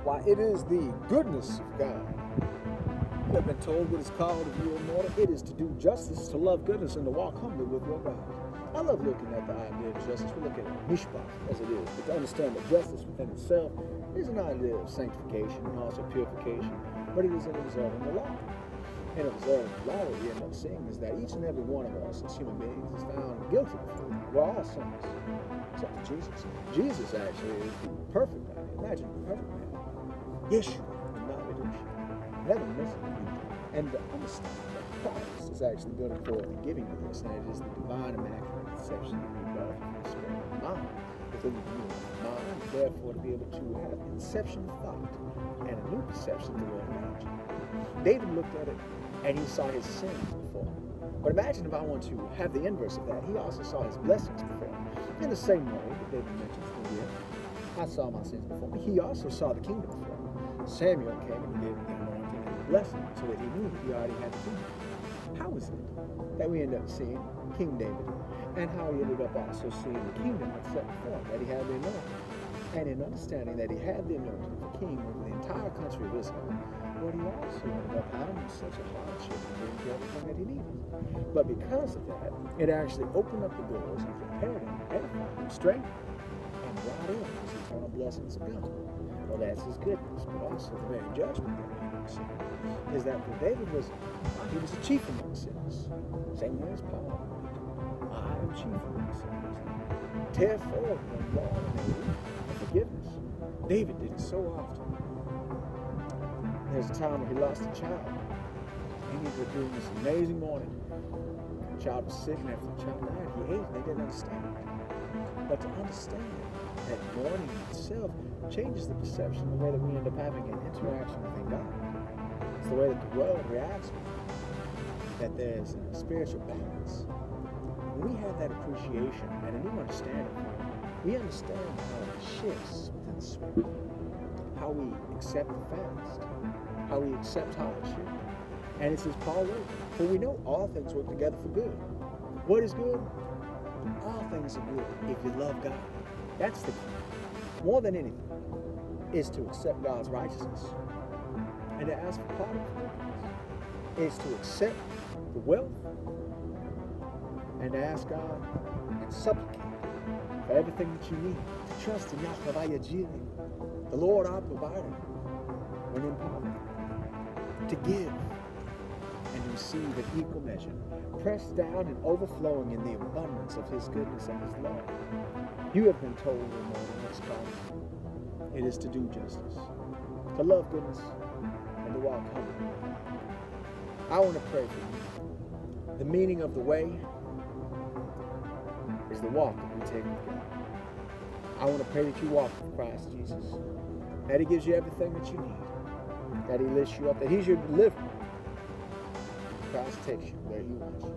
Why, it is the goodness of God. You have been told what is called of you, O mortal. It is to do justice, to love goodness, and to walk humbly with your God. I love looking at the idea of justice. We look at it mishpat as it is, but to understand that justice within itself is an idea of sanctification and also purification, but it is in observing the law. In observing the law, what we end up seeing is that each and every one of us as human beings is found guilty before God. We're all sinners, except for Jesus. Jesus actually is the perfect man. Imagine the perfect man. Yeshua, the knowledge, never missing a beat. And to understand that Christ is actually going forth and giving you this, and it is the divine immaculate conception of you birth from the spirit of mind within the universe mind, therefore to be able to have inception of thought and a new perception of the world around you. David looked at it and he saw his sins before him. But imagine if I want to have the inverse of that. He also saw his blessings before him. In the same way that David mentions here, I saw my sins before me. He also saw the kingdom before him. Samuel came and he gave him the anointing and the blessing so that he knew that he already had the kingdom. How is it that we end up seeing King David and how he ended up also seeing the kingdom that's set before him, that he had the anointing? And in understanding that he had the anointing for king over the entire country of Israel, what he also ended up having was such a hardship in getting everything that he needed. But because of that, it actually opened up the doors and prepared him, edified him, strengthened him, and brought in his eternal blessings of God. Well, that's his goodness, but also the very judgment that we end up seeing is that for David he was a chief among sinners. Same way as Paul. I am chief among sinners. Therefore, the law and forgiveness. David did it so often. There's a time when he lost a child. And he was doing this amazing mourning. The child was sick, and after the child died, he ate, and they didn't understand it. But to understand that mourning itself changes the perception, the way that we end up having an interaction with God. It's the way that the world reacts, that there's a spiritual balance. When we have that appreciation and a new understanding, we understand how it shifts within the spirit, how we accept the fast, how we accept hardship. And it says, Paul wrote, for we know all things work together for good. What is good? All things are good if you love God. That's the key. More than anything, is to accept God's righteousness and to ask for pardon for wickedness. Is to accept the wealth and to ask God and supplicate for everything that you need. To trust in Yahweh Jireh, the Lord our provider, when in poverty. To give and to receive in equal measure, pressed down and overflowing in the abundance of his goodness and his love. You have been told no more than what's called. It is to do justice, to love goodness, and to walk humbly. I want to pray for you. The meaning of the way is the walk that we take with God. I want to pray that you walk with Christ Jesus, that he gives you everything that you need, that he lifts you up, that he's your deliverer. Christ takes you where he wants you,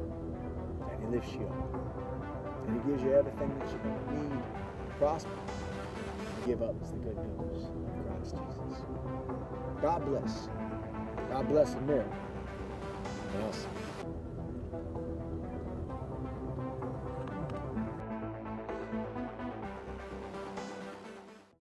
and he lifts you up, and he gives you everything that you're going to need to prosper and give others the good news of Christ Jesus. God bless. God bless America. And us.